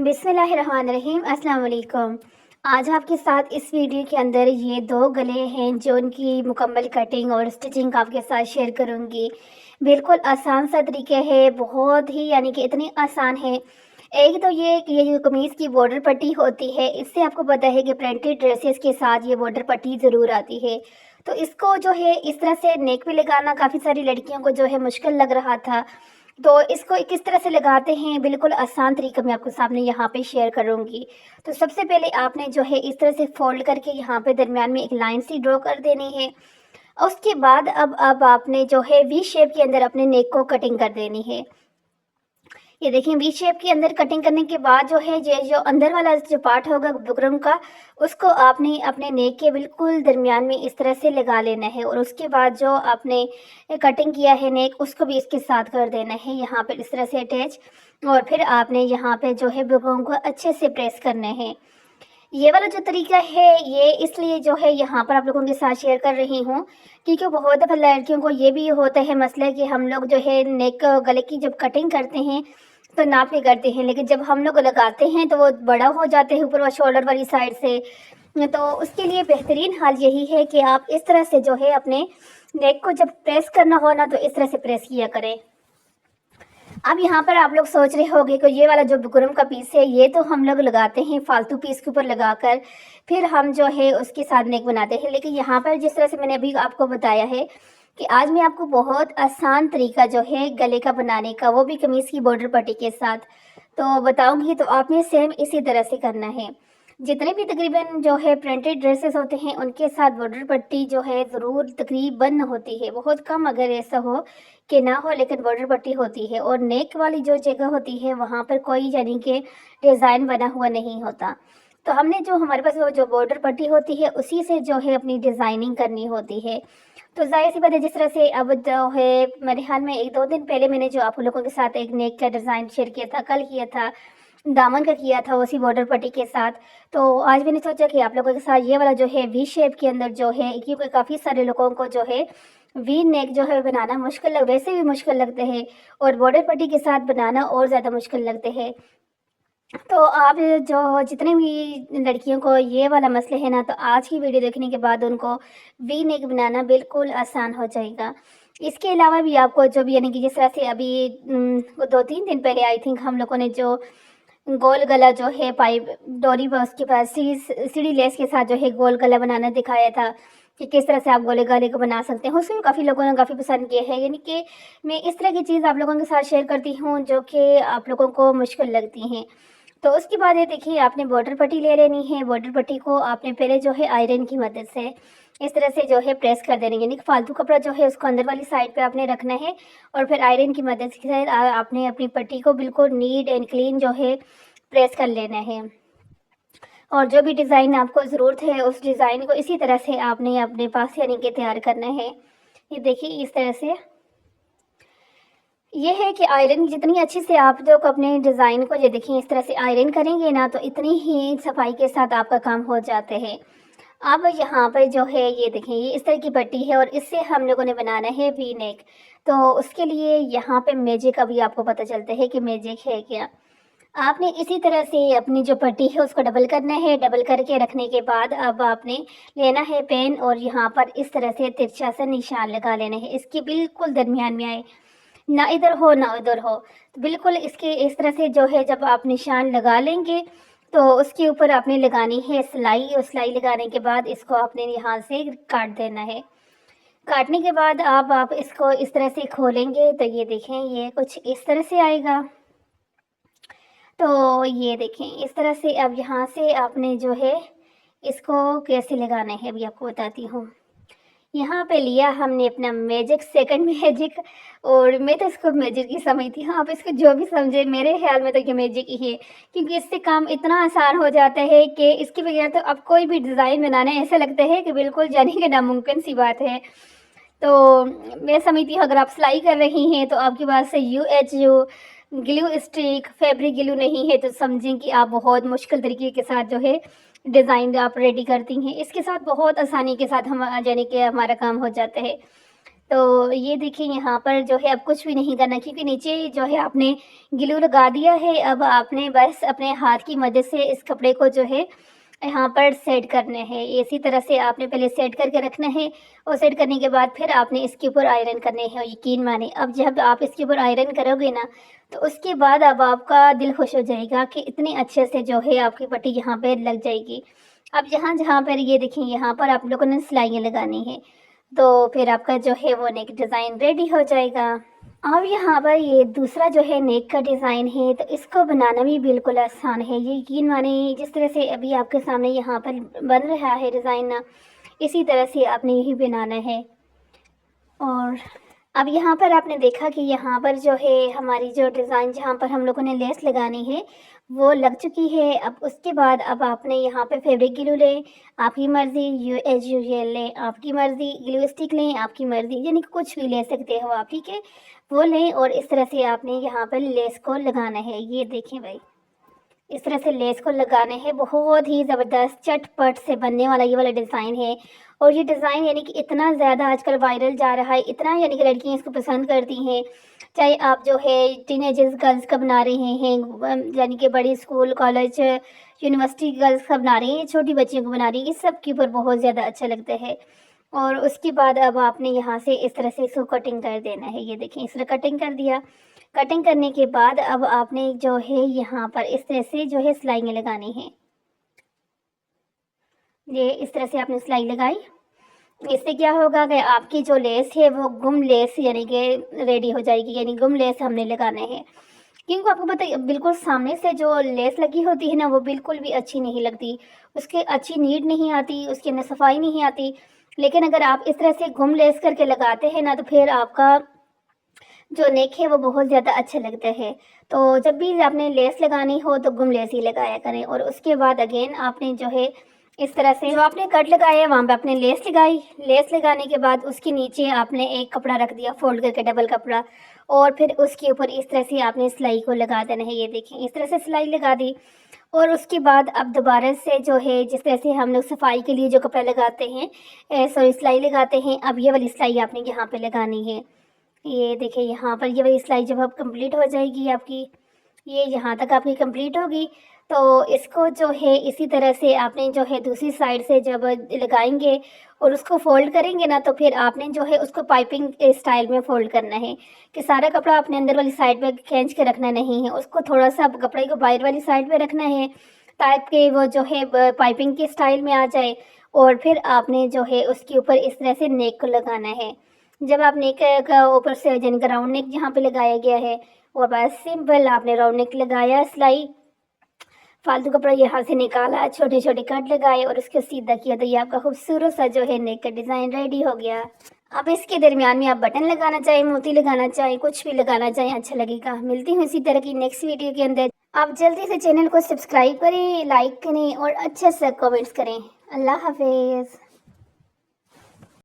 बिस्मिल्लाहिर्रहमानिर्रहीम। अस्सलाम वालेकुम। आज आपके साथ इस वीडियो के अंदर ये 2 गले हैं जो उनकी मुकम्मल कटिंग और स्टिचिंग आपके साथ शेयर करूँगी। बिल्कुल आसान सा तरीका है, बहुत ही यानी कि इतनी आसान है। एक तो ये कि ये जो कमीज़ की बॉर्डर पट्टी होती है, इससे आपको पता है कि प्रिंटेड ड्रेसेस के साथ ये बॉर्डर पट्टी ज़रूर आती है। तो इसको जो है इस तरह से नेक पे लगाना काफ़ी सारी लड़कियों को जो है मुश्किल लग रहा था। तो इसको किस तरह से लगाते हैं, बिल्कुल आसान तरीका मैं आपको सामने यहाँ पे शेयर करूँगी। तो सबसे पहले आपने जो है इस तरह से फ़ोल्ड करके यहाँ पे दरमियान में एक लाइन सी ड्रॉ कर देनी है। उसके बाद अब आपने जो है वी शेप के अंदर अपने नेक को कटिंग कर देनी है। ये देखिए वी शेप के अंदर कटिंग करने के बाद जो है ये जो अंदर वाला जो पार्ट होगा बुकरम का, उसको आपने अपने नेक के बिल्कुल दरमियान में इस तरह से लगा लेना है और उसके बाद जो आपने कटिंग किया है नेक उसको भी इसके साथ कर देना है यहाँ पर इस तरह से अटैच। और फिर आपने यहाँ पे जो है बुकरम को अच्छे से प्रेस करना है। ये वाला जो तरीका है ये इसलिए जो है यहाँ पर आप लोगों के साथ शेयर कर रही हूँ क्योंकि बहुत दफ़ा लड़कियों को ये भी होता है मसला कि हम लोग जो है नेक गले की जब कटिंग करते हैं तो नाप के करते हैं, लेकिन जब हम लोग लगाते हैं तो वो बड़ा हो जाते हैं ऊपर शोल्डर वाली साइड से। तो उसके लिए बेहतरीन हाल यही है कि आप इस तरह से जो है अपने नेक को जब प्रेस करना हो ना तो इस तरह से प्रेस किया करें। अब यहाँ पर आप लोग सोच रहे होंगे कि ये वाला जो बुकरम का पीस है ये तो हम लोग लगाते हैं फालतू पीस के ऊपर लगाकर, फिर हम जो है उसके साथ नेक बनाते हैं। लेकिन यहाँ पर जिस तरह से मैंने अभी आपको बताया है कि आज मैं आपको बहुत आसान तरीका जो है गले का बनाने का, वो भी कमीज़ की बॉर्डर पट्टी के साथ तो बताऊंगी। तो आपने सेम इसी तरह से करना है। जितने भी तकरीबन जो है प्रिंटेड ड्रेसेस होते हैं उनके साथ बॉर्डर पट्टी जो है ज़रूर तकरीबन होती है, बहुत कम अगर ऐसा हो कि ना हो लेकिन बॉर्डर पट्टी होती है। और नेक वाली जो जगह होती है वहाँ पर कोई यानी कि डिज़ाइन बना हुआ नहीं होता। तो हमने जो हमारे पास वो जो बॉर्डर पट्टी होती है उसी से जो है अपनी डिज़ाइनिंग करनी होती है। तो ज़ाहिर सी बात है जिस तरह से अब जो है मेरे ख्याल में 1-2 दिन पहले मैंने जो आप लोगों के साथ एक नेक का डिज़ाइन शेयर किया था, कल किया था, दामन का किया था उसी बॉर्डर पट्टी के साथ। तो आज मैंने सोचा कि आप लोगों के साथ ये वाला जो है वी शेप के अंदर जो है, क्योंकि काफ़ी सारे लोगों को जो है वी नेक जो है बनाना मुश्किल वैसे भी मुश्किल लगते हैं और बॉर्डर पट्टी के साथ बनाना और ज़्यादा मुश्किल लगते हैं। तो आप जो जितने भी लड़कियों को ये वाला मसले है ना, तो आज की वीडियो देखने के बाद उनको वी नेक बनाना बिल्कुल आसान हो जाएगा। इसके अलावा भी आपको जो भी यानी कि जिस तरह से अभी 2-3 दिन पहले आई थिंक हम लोगों ने जो गोल गला जो है पाइप डोरी बॉक्स के पास सीढ़ी लेस के साथ जो है गोल गला बनाना दिखाया था कि किस तरह से आप गोले गले को बना सकते हैं। उसमें काफ़ी लोगों ने काफ़ी पसंद किया है। यानी कि मैं इस तरह की चीज़ आप लोगों के साथ शेयर करती हूँ जो कि आप लोगों को मुश्किल लगती हैं। तो उसके बाद ये देखिए आपने बॉर्डर पट्टी ले लेनी है। बॉर्डर पट्टी को आपने पहले जो है आयरन की मदद से इस तरह से जो है प्रेस कर देना है, यानी कि फालतू कपड़ा जो है उसको अंदर वाली साइड पे आपने रखना है और फिर आयरन की मदद से आपने अपनी पट्टी को बिल्कुल नीट एंड क्लीन जो है प्रेस कर लेना है। और जो भी डिज़ाइन आपको ज़रूरत है उस डिज़ाइन को इसी तरह से आपने अपने पास यानी कि तैयार करना है। ये देखिए इस तरह से ये है कि आयरन जितनी अच्छी से आप जो अपने डिज़ाइन को ये देखिए इस तरह से आयरन करेंगे ना तो इतनी ही सफाई के साथ आपका काम हो जाते हैं। अब यहाँ पर जो है ये देखें ये इस तरह की पट्टी है और इससे हम लोगों ने बनाना है वी नेक। तो उसके लिए यहाँ पे मैजिक अभी आपको पता चलता है कि मैजिक है क्या। आपने इसी तरह से अपनी जो पट्टी है उसको डबल करना है। डबल करके रखने के बाद अब आपने लेना है पेन और यहाँ पर इस तरह से तिरछा सा निशान लगा लेना है, इसके बिल्कुल दरमियान में आए, ना इधर हो ना उधर हो। तो बिल्कुल इसके इस तरह से जो है जब आप निशान लगा लेंगे तो उसके ऊपर आपने लगानी है सिलाई और सिलाई लगाने के बाद इसको आपने यहाँ से काट देना है। काटने के बाद अब आप इसको इस तरह से खोलेंगे तो ये देखें ये कुछ इस तरह से आएगा। तो ये देखें इस तरह से अब यहाँ से आपने जो है इसको कैसे लगाना है अभी आपको बताती हूँ। यहाँ पे लिया हमने अपना मैजिक, सेकंड मैजिक, और मैं तो इसको मैजिक ही समझती हूँ। आप इसको जो भी समझे, मेरे ख्याल में तो ये मैजिक ही है क्योंकि इससे काम इतना आसान हो जाता है कि इसके बगैर तो अब कोई भी डिज़ाइन बनाना ऐसा लगता है कि बिल्कुल जाने कि नामुमकिन सी बात है। तो मैं समझती हूँ अगर आप सिलाई कर रही हैं तो आपके पास UHU glue stick, fabric glue नहीं है तो समझें कि आप बहुत मुश्किल तरीके के साथ जो है डिज़ाइन आप रेडी करती हैं। इसके साथ बहुत आसानी के साथ हम यानी कि हमारा काम हो जाता है। तो ये देखिए यहाँ पर जो है अब कुछ भी नहीं करना, क्योंकि नीचे जो है आपने ग्लू लगा दिया है। अब आपने बस अपने हाथ की मदद से इस कपड़े को जो है यहाँ पर सेट करने हैं। इसी तरह से आपने पहले सेट करके रखना है और सेट करने के बाद फिर आपने इसके ऊपर आयरन करने हैं। यकीन माने अब जब आप इसके ऊपर आयरन करोगे ना, तो उसके बाद अब आपका दिल खुश हो जाएगा कि इतने अच्छे से जो है आपकी पट्टी यहाँ पे लग जाएगी। अब जहाँ पर ये देखिए यहाँ पर आप लोगों ने सिलाइयाँ लगानी है, तो फिर आपका जो है वो नेक डिज़ाइन रेडी हो जाएगा। अब यहाँ पर ये दूसरा जो है नेक का डिज़ाइन है, तो इसको बनाना भी बिल्कुल आसान है। ये यकीन माने जिस तरह से अभी आपके सामने यहाँ पर बन रहा है डिज़ाइन ना, इसी तरह से आपने यही बनाना है। और अब यहाँ पर आपने देखा कि यहाँ पर जो है हमारी जो डिज़ाइन जहाँ पर हम लोगों ने लेस लगानी है वो लग चुकी है। अब उसके बाद अब आपने यहाँ पे फैब्रिक ग्लू लें, आपकी मर्ज़ी, एज यूजुअल लें, आपकी मर्ज़ी, ग्लू स्टिक लें, आपकी मर्ज़ी, यानी कुछ भी ले सकते हो आप, ठीक है। वो लें और इस तरह से आपने यहाँ पर लेस को लगाना है। ये देखें भाई, इस तरह से लेस को लगाने हैं। बहुत ही ज़बरदस्त चटपट से बनने वाला ये वाला डिज़ाइन है। और ये डिज़ाइन यानी कि इतना ज़्यादा आजकल वायरल जा रहा है, इतना यानी कि लड़कियाँ इसको पसंद करती हैं। चाहे आप जो है टीनेजर्स गर्ल्स का बना रहे हैं, यानी कि बड़ी स्कूल कॉलेज यूनिवर्सिटी गर्ल्स का बना रही हैं, छोटी बच्चियों को बना रही हैं, इस सब के ऊपर बहुत ज़्यादा अच्छा लगता है। और उसके बाद अब आपने यहाँ से इस तरह से इसको कटिंग कर देना है। ये देखें, इस तरह कटिंग कर दिया। कटिंग करने के बाद अब आपने जो है यहाँ पर इस तरह से जो है सिलाइयाँ लगानी हैं। ये इस तरह से आपने सिलाई लगाई। इससे क्या होगा कि आपकी जो लेस है वो गुम लेस यानी कि रेडी हो जाएगी, यानी गुम लेस हमने लगाने हैं। क्योंकि आपको पता है बिल्कुल सामने से जो लेस लगी होती है ना, वो बिल्कुल भी अच्छी नहीं लगती, उसकी अच्छी नीड नहीं आती, उसके अंदर सफाई नहीं आती। लेकिन अगर आप इस तरह से गुम लेस करके लगाते हैं ना, तो फिर आपका जो नेक है वो बहुत ज़्यादा अच्छा लगता है। तो जब भी आपने लेस लगानी हो तो गुम लेस ही लगाया करें। और उसके बाद अगेन आपने जो है इस तरह से जो आपने कट लगाया है वहाँ पे आपने लेस लगाई। लेस लगाने के बाद उसके नीचे आपने एक कपड़ा रख दिया फोल्ड करके, डबल कपड़ा, और फिर उसके ऊपर इस तरह से आपने सिलाई को लगा देना है। ये देखें, इस तरह से सिलाई लगा दी। और उसके बाद अब दोबारा से जो है जिस तरह से हम लोग सफाई के लिए जो कपड़ा लगाते हैं, सॉरी सिलाई लगाते हैं, अब ये वाली सिलाई आपने यहाँ पे लगानी है। ये देखिए यहाँ पर ये वाली सिलाई जब अब कंप्लीट हो जाएगी आपकी, ये यहाँ तक आपकी कंप्लीट होगी, तो इसको जो है इसी तरह से आपने जो है दूसरी साइड से जब लगाएंगे और उसको फोल्ड करेंगे ना, तो फिर आपने जो है उसको पाइपिंग स्टाइल में फोल्ड करना है कि सारा कपड़ा अपने अंदर वाली साइड पे खींच के रखना नहीं है, उसको थोड़ा सा कपड़े को बाहर वाली साइड पे रखना है ताकि वो जो है पाइपिंग के स्टाइल में आ जाए। और फिर आपने जो है उसके ऊपर इस तरह से नेक को लगाना है। जब आप नेक का ऊपर से यानी कि राउंड नेक जहाँ पे लगाया गया है, और बस सिंपल आपने राउंड नेक लगाया, सिलाई फालतू कपड़ा यहाँ से निकाला, छोटे छोटे कट लगाए और उसको सीधा किया, तो ये आपका खूबसूरत सा जो है नेक का डिज़ाइन रेडी हो गया। अब इसके दरमियान में आप बटन लगाना चाहें, मोती लगाना चाहें, कुछ भी लगाना चाहें, अच्छा लगेगा। मिलती हूँ इसी तरह की नेक्स्ट वीडियो के अंदर। आप जल्दी से चैनल को सब्सक्राइब करें, लाइक करें और अच्छे से कमेंट्स करें। अल्लाह हाफिज़।